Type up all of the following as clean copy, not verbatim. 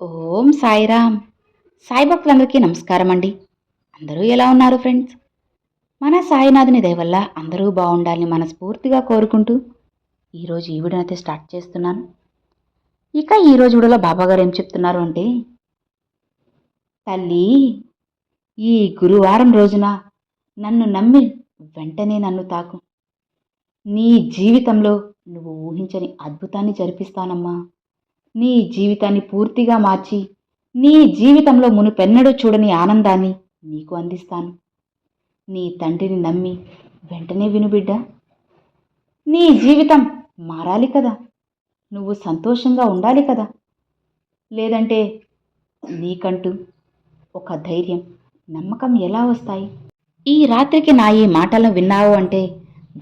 ఓం సాయిరామ్. సాయి భక్తులందరికీ నమస్కారం అండి. అందరూ ఎలా ఉన్నారు ఫ్రెండ్స్? మన సాయినాథుని దయ వల్ల అందరూ బాగుండాలని మనస్ఫూర్తిగా కోరుకుంటూ ఈరోజు ఈ వీడియోనైతే స్టార్ట్ చేస్తున్నాను. ఇక ఈరోజు వీడియోలో బాబాగారు ఏం చెప్తున్నారు అంటే, తల్లి, ఈ గురువారం రోజున నన్ను నమ్మి వెంటనే నన్ను తాకు. నీ జీవితంలో నువ్వు ఊహించని అద్భుతాన్ని జరిపిస్తానమ్మా. నీ జీవితాన్ని పూర్తిగా మార్చి నీ జీవితంలో మునుపెన్నడూ చూడని ఆనందాన్ని నీకు అందిస్తాను. నీ తండ్రిని నమ్మి వెంటనే విను బిడ్డ. నీ జీవితం మారాలి కదా, నువ్వు సంతోషంగా ఉండాలి కదా. లేదంటే నీకంటూ ఒక ధైర్యం, నమ్మకం ఎలా వస్తాయి? ఈ రాత్రికి నా ఈ మాటలను విన్నావు అంటే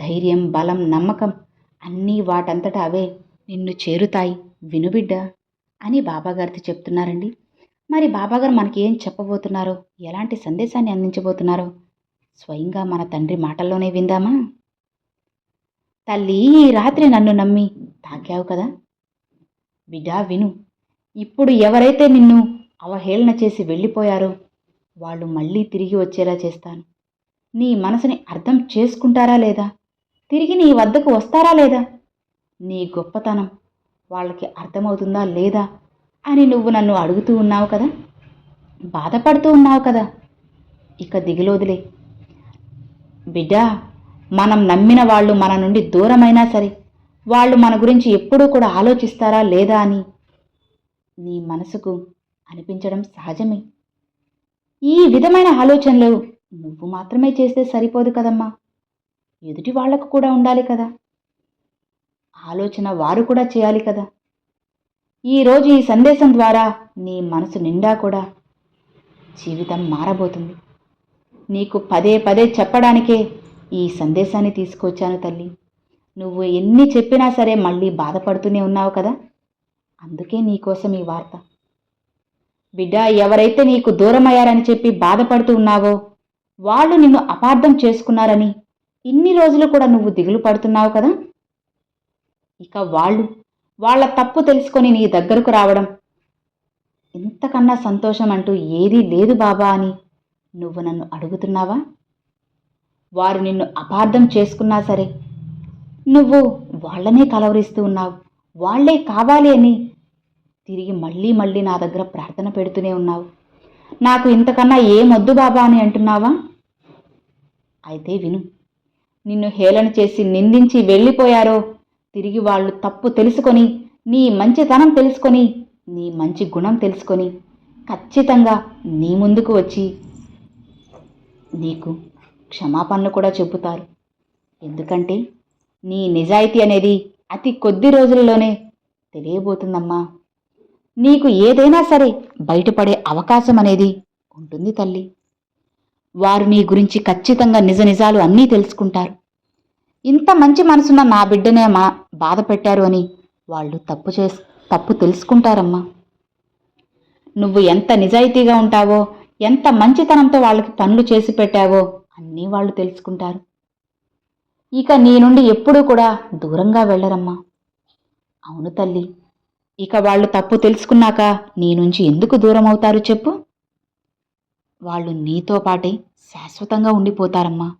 ధైర్యం, బలం, నమ్మకం అన్నీ వాటంతటా అవే నిన్ను చేరుతాయి. వినుబిడ్డ అని బాబాగారితో చెప్తున్నారండి. మరి బాబాగారు మనకి ఏం చెప్పబోతున్నారో, ఎలాంటి సందేశాన్ని అందించబోతున్నారో స్వయంగా మన తండ్రి మాటల్లోనే విందామా? తల్లి, ఈ రాత్రి నన్ను నమ్మి తాకావు కదా బిడ్డా, విను. ఇప్పుడు ఎవరైతే నిన్ను అవహేళన చేసి వెళ్ళిపోయారో వాళ్ళు మళ్ళీ తిరిగి వచ్చేలా చేస్తాను. నీ మనసుని అర్థం చేసుకుంటారా లేదా? తిరిగి నీ వద్దకు వస్తారా లేదా? నీ గొప్పతనం వాళ్ళకి అర్థమవుతుందా లేదా అని నువ్వు నన్ను అడుగుతూ ఉన్నావు కదా, బాధపడుతూ ఉన్నావు కదా. ఇక దిగులోదిలే బిడ్డా. మనం నమ్మిన వాళ్ళు మన నుండి దూరమైనా సరే వాళ్ళు మన గురించి ఎప్పుడూ కూడా ఆలోచిస్తారా లేదా అని నీ మనసుకు అనిపించడం సహజమే. ఈ విధమైన ఆలోచనలు నువ్వు మాత్రమే చేస్తే సరిపోదు కదమ్మా, ఎదుటి వాళ్లకు కూడా ఉండాలి కదా. ఆలోచన వారు కూడా చేయాలి కదా. ఈరోజు ఈ సందేశం ద్వారా నీ మనసు నిండా కూడా జీవితం మారబోతుంది. నీకు పదే పదే చెప్పడానికే ఈ సందేశాన్ని తీసుకొచ్చాను తల్లి. నువ్వు ఎన్ని చెప్పినా సరే మళ్ళీ బాధపడుతూనే ఉన్నావు కదా, అందుకే నీకోసం ఈ వార్త. బిడ్డ, ఎవరైతే నీకు దూరమయ్యారని చెప్పి బాధపడుతూ ఉన్నావో వాళ్ళు నిన్ను అపార్థం చేసుకున్నారని ఇన్ని రోజులు కూడా నువ్వు దిగులు పడుతున్నావు కదా. ఇక వాళ్ళ తప్పు తెలుసుకొని నీ దగ్గరకు రావడం, ఇంతకన్నా సంతోషం అంటూ ఏదీ లేదు బాబా అని నువ్వు నన్ను అడుగుతున్నావా? వారు నిన్ను అపార్థం చేసుకున్నా సరే నువ్వు వాళ్ళనే కలవరిస్తూ ఉన్నావు. వాళ్లే కావాలి అని తిరిగి మళ్ళీ మళ్ళీ నా దగ్గర ప్రార్థన పెడుతూనే ఉన్నావు. నాకు ఇంతకన్నా ఏమొద్దు బాబా అని అంటున్నావా? అయితే విను. నిన్ను హేళన చేసి నిందించి వెళ్ళిపోయారో తిరిగి వాళ్ళు తప్పు తెలుసుకొని, నీ మంచితనం తెలుసుకొని, నీ మంచి గుణం తెలుసుకొని ఖచ్చితంగా నీ ముందుకు వచ్చి నీకు క్షమాపణలు కూడా చెబుతారు. ఎందుకంటే నీ నిజాయితీ అనేది అతి కొద్ది రోజులలోనే తెలియబోతుందమ్మా. నీకు ఏదైనా సరే బయటపడే అవకాశం అనేది ఉంటుంది తల్లి. వారు నీ గురించి ఖచ్చితంగా నిజ నిజాలు అన్నీ తెలుసుకుంటారు. ఇంత మంచి మనసున్న నా బిడ్డనే బాధ పెట్టారు అని వాళ్ళు తప్పు తెలుసుకుంటారమ్మా. నువ్వు ఎంత నిజాయితీగా ఉంటావో, ఎంత మంచితనంతో వాళ్ళకి పనులు చేసి పెట్టావో అన్నీ వాళ్ళు తెలుసుకుంటారు. ఇక నీ నుండి ఎప్పుడూ కూడా దూరంగా వెళ్ళరమ్మా. అవును తల్లి, ఇక వాళ్ళు తప్పు తెలుసుకున్నాక నీ నుంచి ఎందుకు దూరం అవుతారు చెప్పు? వాళ్ళు నీతో పాటే శాశ్వతంగా ఉండిపోతారమ్మా.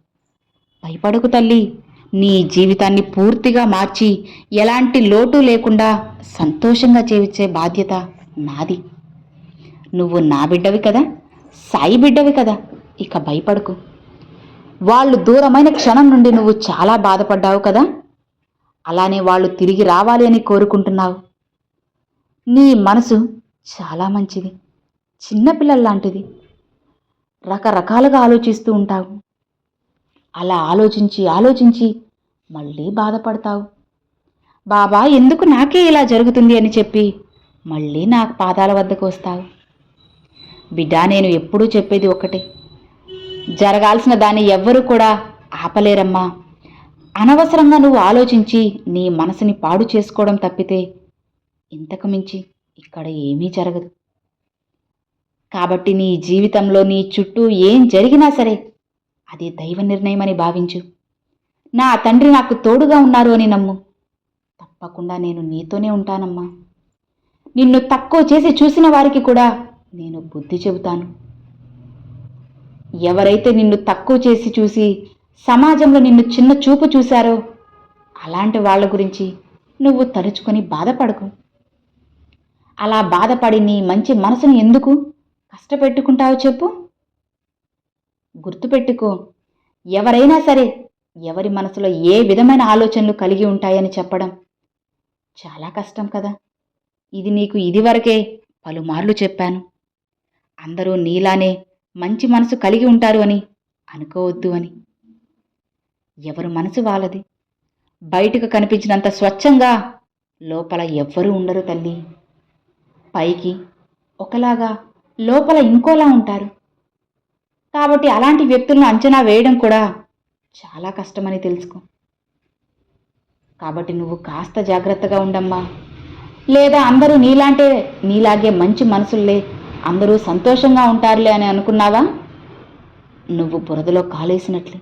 భయపడకు తల్లి. నీ జీవితాన్ని పూర్తిగా మార్చి ఎలాంటి లోటు లేకుండా సంతోషంగా జీవించే బాధ్యత నాది. నువ్వు నా బిడ్డవి కదా, సాయి బిడ్డవి కదా, ఇక భయపడకు. వాళ్ళు దూరమైన క్షణం నుండి నువ్వు చాలా బాధపడ్డావు కదా, అలానే వాళ్ళు తిరిగి రావాలి అని కోరుకుంటున్నావు. నీ మనసు చాలా మంచిది, చిన్నపిల్లల్లాంటిది. రకరకాలుగా ఆలోచిస్తూ ఉంటావు. అలా ఆలోచించి ఆలోచించి మళ్ళీ బాధపడతావు. బాబా, ఎందుకు నాకే ఇలా జరుగుతుంది అని చెప్పి మళ్ళీ నా పాదాల వద్దకు వస్తావు. బిడ్డా, నేను ఎప్పుడూ చెప్పేది ఒకటే, జరగాల్సిన దాన్ని ఎవ్వరూ కూడా ఆపలేరమ్మా. అనవసరంగా నువ్వు ఆలోచించి నీ మనసుని పాడు చేసుకోవడం తప్పితే ఇంతకు మించి ఇక్కడ ఏమీ జరగదు. కాబట్టి నీ జీవితంలో నీ చుట్టూ ఏం జరిగినా సరే అది దైవ నిర్ణయమని భావించు. నా తండ్రి నాకు తోడుగా ఉన్నారు అని నమ్ము. తప్పకుండా నేను నీతోనే ఉంటానమ్మా. నిన్ను తక్కువ చేసి చూసిన వారికి కూడా నేను బుద్ధి చెబుతాను. ఎవరైతే నిన్ను తక్కువ చేసి చూసి సమాజంలో నిన్ను చిన్న చూపు చూశారో అలాంటి వాళ్ళ గురించి నువ్వు తలుచుకొని బాధపడకు. అలా బాధపడి నీ మంచి మనసును ఎందుకు కష్టపెట్టుకుంటావో చెప్పు. గుర్తుపెట్టుకో, ఎవరైనా సరే ఎవరి మనసులో ఏ విధమైన ఆలోచనలు కలిగి ఉంటాయని చెప్పడం చాలా కష్టం కదా. ఇది నీకు ఇదివరకే పలుమార్లు చెప్పాను. అందరూ నీలానే మంచి మనసు కలిగి ఉంటారు అని అనుకోవద్దు అని. ఎవరు మనసు వాళ్ళది. బయటకు కనిపించినంత స్వచ్ఛంగా లోపల ఎవ్వరూ ఉండరు తల్లి. పైకి ఒకలాగా లోపల ఇంకోలా ఉంటారు. కాబట్టి అలాంటి వ్యక్తులను అంచనా వేయడం కూడా చాలా కష్టమని తెలుసుకో. కాబట్టి నువ్వు కాస్త జాగ్రత్తగా ఉండమ్మా. లేదా అందరూ నీలాగే మంచి మనసుల్లే, అందరూ సంతోషంగా ఉంటారులే అని అనుకున్నావా? నువ్వు బురదలో కాలేసినట్లే.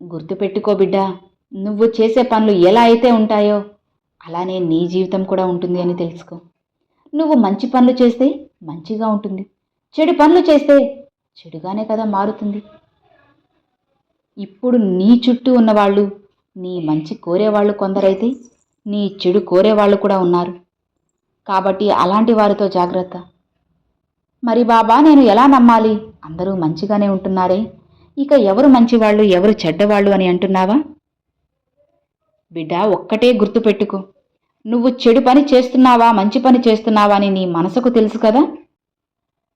గుర్తుపెట్టుకో బిడ్డా, నువ్వు చేసే పనులు ఎలా అయితే ఉంటాయో అలానే నీ జీవితం కూడా ఉంటుంది అని తెలుసుకో. నువ్వు మంచి పనులు చేస్తే మంచిగా ఉంటుంది, చెడు పనులు చేస్తే చెడుగానే కదా మారుతుంది. ఇప్పుడు నీ చుట్టూ ఉన్నవాళ్ళు నీ మంచి కోరేవాళ్ళు కొందరైతే నీ చెడు కోరేవాళ్ళు కూడా ఉన్నారు. కాబట్టి అలాంటి వారితో జాగ్రత్త. మరి బాబా, నేను ఎలా నమ్మాలి? అందరూ మంచిగానే ఉంటున్నారే, ఇక ఎవరు మంచివాళ్ళు ఎవరు చెడ్డవాళ్ళు అని అంటున్నావా? బిడ్డ, ఒక్కటే గుర్తుపెట్టుకో, నువ్వు చెడు పని చేస్తున్నావా మంచి పని చేస్తున్నావా అని నీ మనసుకు తెలుసు కదా.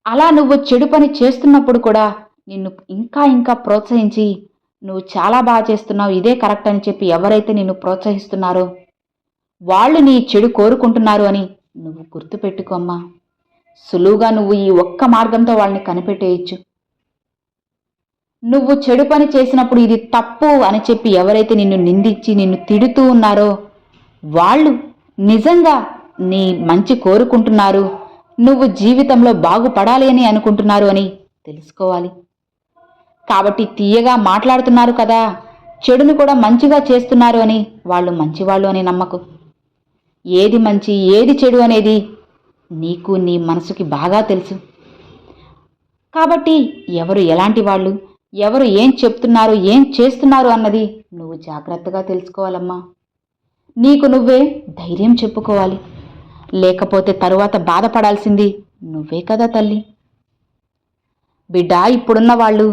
అలా నువ్వు చెడు పని చేస్తున్నప్పుడు కూడా నిన్ను ఇంకా ఇంకా ప్రోత్సహించి నువ్వు చాలా బాగా చేస్తున్నావు, ఇదే కరెక్ట్ అని చెప్పి ఎవరైతే నిన్ను ప్రోత్సహిస్తున్నారో వాళ్ళు నీ చెడు కోరుకుంటున్నారు అని నువ్వు గుర్తుపెట్టుకోమ్మా. సులువుగా నువ్వు ఈ ఒక్క మార్గంతో వాళ్ళని కనిపెట్టేయచ్చు. నువ్వు చెడు పని చేసినప్పుడు ఇది తప్పు అని చెప్పి ఎవరైతే నిన్ను నిందించి నిన్ను తిడుతూ ఉన్నారో వాళ్ళు నిజంగా నీ మంచి కోరుకుంటున్నారు, నువ్వు జీవితంలో బాగుపడాలి అని అనుకుంటున్నారు అని తెలుసుకోవాలి. కాబట్టి తీయగా మాట్లాడుతున్నారు కదా, చెడును కూడా మంచిగా చేస్తున్నారు అని వాళ్ళు మంచివాళ్ళు అని నమ్మకు. ఏది మంచి ఏది చెడు అనేది నీకు నీ మనసుకి బాగా తెలుసు. కాబట్టి ఎవరు ఎలాంటి వాళ్ళు, ఎవరు ఏం చెప్తున్నారు ఏం చేస్తున్నారు అన్నది నువ్వు జాగ్రత్తగా తెలుసుకోవాలమ్మా. నీకు నువ్వే ధైర్యం చెప్పుకోవాలి. లేకపోతే తరువాత బాధపడాల్సింది నువ్వే కదా తల్లి. బిడ్డ, ఇప్పుడున్న వాళ్ళు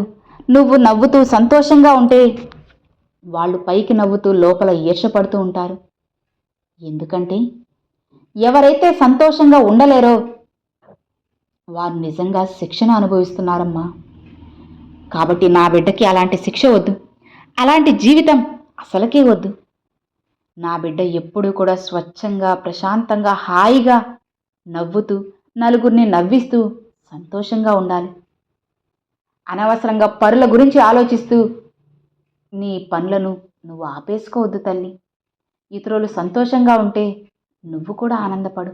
నువ్వు నవ్వుతూ సంతోషంగా ఉంటే వాళ్ళు పైకి నవ్వుతూ లోపల ఈర్షపడుతూ ఉంటారు. ఎందుకంటే ఎవరైతే సంతోషంగా ఉండలేరో వారు నిజంగా శిక్షను అనుభవిస్తున్నారమ్మా. కాబట్టి నా బిడ్డకి అలాంటి శిక్ష వద్దు, అలాంటి జీవితం అసలకే వద్దు. నా బిడ్డ ఎప్పుడూ కూడా స్వచ్ఛంగా ప్రశాంతంగా హాయిగా నవ్వుతూ నలుగురిని నవ్విస్తూ సంతోషంగా ఉండాలి. అనవసరంగా పరుల గురించి ఆలోచిస్తూ నీ పనులను నువ్వు ఆపేసుకోవద్దు తల్లి. ఇతరులు సంతోషంగా ఉంటే నువ్వు కూడా ఆనందపడు.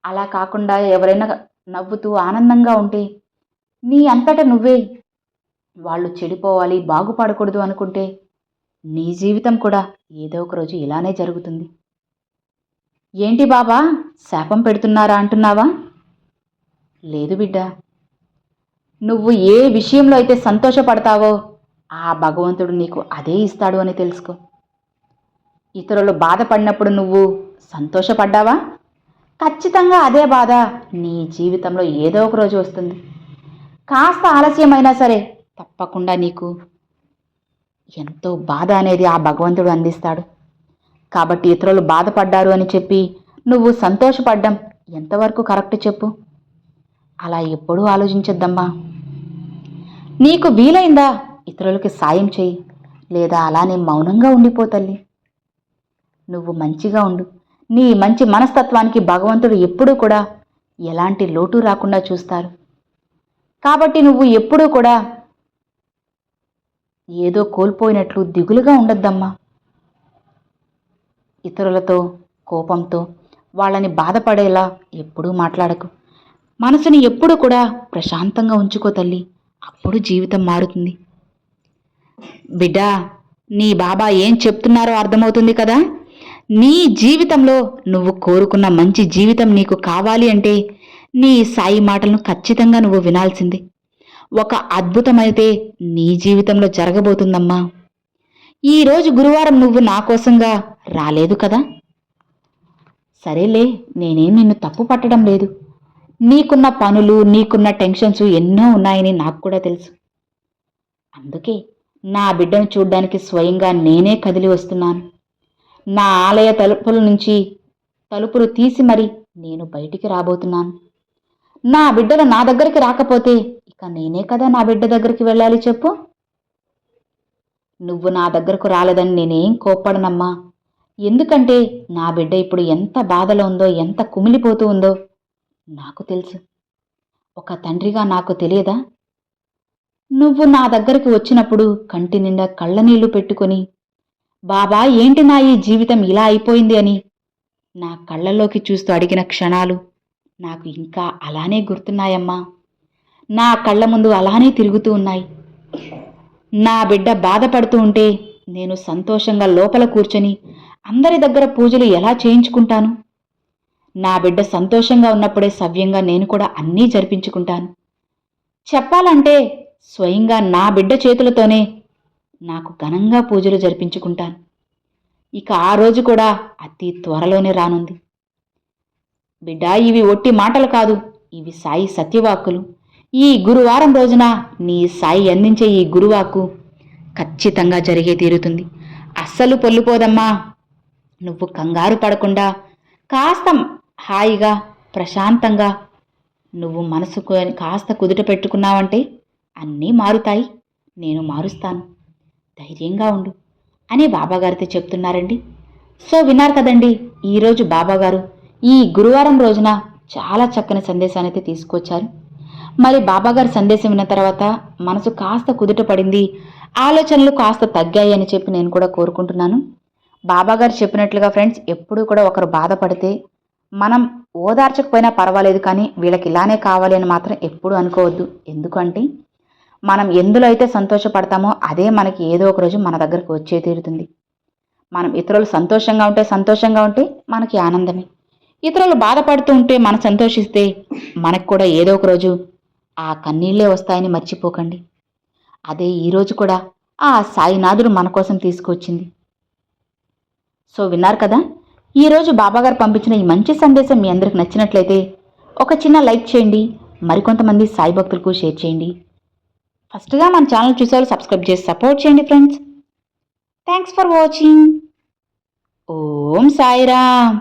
అలా కాకుండా ఎవరైనా నవ్వుతూ ఆనందంగా ఉంటే నీ అంతటా నువ్వే వాళ్ళు చెడిపోవాలి బాగుపడకూడదు అనుకుంటే నీ జీవితం కూడా ఏదో ఒక రోజు ఇలానే జరుగుతుంది. ఏంటి బాబా, శాపం పెడుతున్నారా అంటున్నావా? లేదు బిడ్డ, నువ్వు ఏ విషయంలో అయితే సంతోషపడతావో ఆ భగవంతుడు నీకు అదే ఇస్తాడు అని తెలుసుకో. ఇతరులు బాధపడినప్పుడు నువ్వు సంతోషపడ్డావా? ఖచ్చితంగా అదే బాధ నీ జీవితంలో ఏదో ఒక రోజు వస్తుంది. కాస్త ఆలస్యమైనా సరే తప్పకుండా నీకు ఎంతో బాధ అనేది ఆ భగవంతుడు అందిస్తాడు. కాబట్టి ఇతరులు బాధపడ్డారు అని చెప్పి నువ్వు సంతోషపడ్డం ఎంతవరకు కరెక్ట్ చెప్పు? అలా ఎప్పుడూ ఆలోచించొద్దమ్మా. నీకు వీలైందా ఇతరులకి సాయం చేయి, లేదా అలానే మౌనంగా ఉండిపోతల్లి. నువ్వు మంచిగా ఉండు. నీ మంచి మనస్తత్వానికి భగవంతుడు ఎప్పుడూ కూడా ఎలాంటి లోటు రాకుండా చూస్తారు. కాబట్టి నువ్వు ఎప్పుడూ కూడా ఏదో కోల్పోయినట్లు దిగులుగా ఉండొద్దమ్మా. ఇతరులతో కోపంతో వాళ్ళని బాధపడేలా ఎప్పుడూ మాట్లాడకు. మనసుని ఎప్పుడూ కూడా ప్రశాంతంగా ఉంచుకో తల్లి. అప్పుడు జీవితం మారుతుంది. బిడ్డా, నీ బాబా ఏం చెప్తున్నారో అర్థమవుతుంది కదా. నీ జీవితంలో నువ్వు కోరుకున్న మంచి జీవితం నీకు కావాలి అంటే నీ సాయి మాటలను ఖచ్చితంగా నువ్వు వినాల్సిందే. ఒక అద్భుతమైతే నీ జీవితంలో జరగబోతుందమ్మా. ఈరోజు గురువారం నువ్వు నా కోసంగా రాలేదు కదా? సరేలే, నేనేం నిన్ను తప్పు పట్టడం లేదు. నీకున్న పనులు, నీకున్న టెన్షన్స్ ఎన్నో ఉన్నాయని నాకు కూడా తెలుసు. అందుకే నా బిడ్డను చూడ్డానికి స్వయంగా నేనే కదిలి వస్తున్నాను. నా ఆలయ తలుపులు తీసి మరి నేను బయటికి రాబోతున్నాను. నా బిడ్డలు నా దగ్గరికి రాకపోతే ఇక నేనే కదా నా బిడ్డ దగ్గరికి వెళ్ళాలి చెప్పు? నువ్వు నా దగ్గరకు రాలేదని నేనేం కోప్పడనమ్మా. ఎందుకంటే నా బిడ్డ ఇప్పుడు ఎంత బాధలో ఉందో, ఎంత కుమిలిపోతూ ఉందో నాకు తెలుసు. ఒక తండ్రిగా నాకు తెలియదా? నువ్వు నా దగ్గరికి వచ్చినప్పుడు కంటి నిండా కళ్ళనీళ్లు పెట్టుకొని, బాబా ఏంటి నా ఈ జీవితం ఇలా అయిపోయింది అని నా కళ్ళల్లోకి చూస్తూ అడిగిన క్షణాలు నాకు ఇంకా అలానే గుర్తున్నాయమ్మా. నా కళ్ళ ముందు అలానే తిరుగుతూ ఉన్నాయి. నా బిడ్డ బాధపడుతూ ఉంటే నేను సంతోషంగా లోపల కూర్చొని అందరి దగ్గర పూజలు ఎలా చేయించుకుంటాను? నా బిడ్డ సంతోషంగా ఉన్నప్పుడే సవ్యంగా నేను కూడా అన్నీ జరిపించుకుంటాను. చెప్పాలంటే స్వయంగా నా బిడ్డ చేతులతోనే నాకు ఘనంగా పూజలు జరిపించుకుంటాను. ఇక ఆ రోజు కూడా అతి త్వరలోనే రానుంది. బిడ్డ, ఇవి ఒట్టి మాటలు కాదు, ఇవి సాయి సత్యవాక్కులు. ఈ గురువారం రోజున నీ సాయి అందించే ఈ గురువాకు ఖచ్చితంగా జరిగే తీరుతుంది. అస్సలు పొల్లిపోదమ్మా. నువ్వు కంగారు పడకుండా కాస్త హాయిగా ప్రశాంతంగా నువ్వు మనసుకు కాస్త కుదుట పెట్టుకున్నావంటే అన్నీ మారుతాయి. నేను మారుస్తాను, ధైర్యంగా ఉండు అని బాబాగారితో చెప్తున్నారండి. సో విన్నారు కదండి, ఈరోజు బాబాగారు ఈ గురువారం రోజున చాలా చక్కని సందేశాన్ని అయితే తీసుకొచ్చారు. మరి బాబాగారి సందేశం విన్న తర్వాత మనసు కాస్త కుదుట పడింది, ఆలోచనలు కాస్త తగ్గాయి అని చెప్పి నేను కూడా కోరుకుంటున్నాను. బాబాగారు చెప్పినట్లుగా ఫ్రెండ్స్, ఎప్పుడూ కూడా ఒకరు బాధపడితే మనం ఓదార్చకపోయినా పర్వాలేదు, కానీ వీళ్ళకి ఇలానే కావాలి అని మాత్రం ఎప్పుడూ అనుకోవద్దు. ఎందుకంటే మనం ఎందులో అయితే సంతోషపడతామో అదే మనకి ఏదో ఒక రోజు మన దగ్గరకు వచ్చే తీరుతుంది. మనం ఇతరులు సంతోషంగా ఉంటే మనకి ఆనందమే. ఇతరులు బాధపడుతూ ఉంటే మనం సంతోషిస్తే మనకు కూడా ఏదో ఒక రోజు ఆ కన్నీళ్లే వస్తాయని మర్చిపోకండి. అదే ఈరోజు కూడా ఆ సాయినాథుడు మన కోసం తీసుకొచ్చింది. సో విన్నారు కదా, ఈరోజు బాబాగారు పంపించిన ఈ మంచి సందేశం మీ అందరికి నచ్చినట్లయితే ఒక చిన్న లైక్ చేయండి, మరికొంతమంది సాయి భక్తులకు షేర్ చేయండి. ఫస్ట్గా మన ఛానల్ చూసేవాళ్ళు సబ్స్క్రైబ్ చేసి సపోర్ట్ చేయండి friends. Thanks for watching. Om Sairam.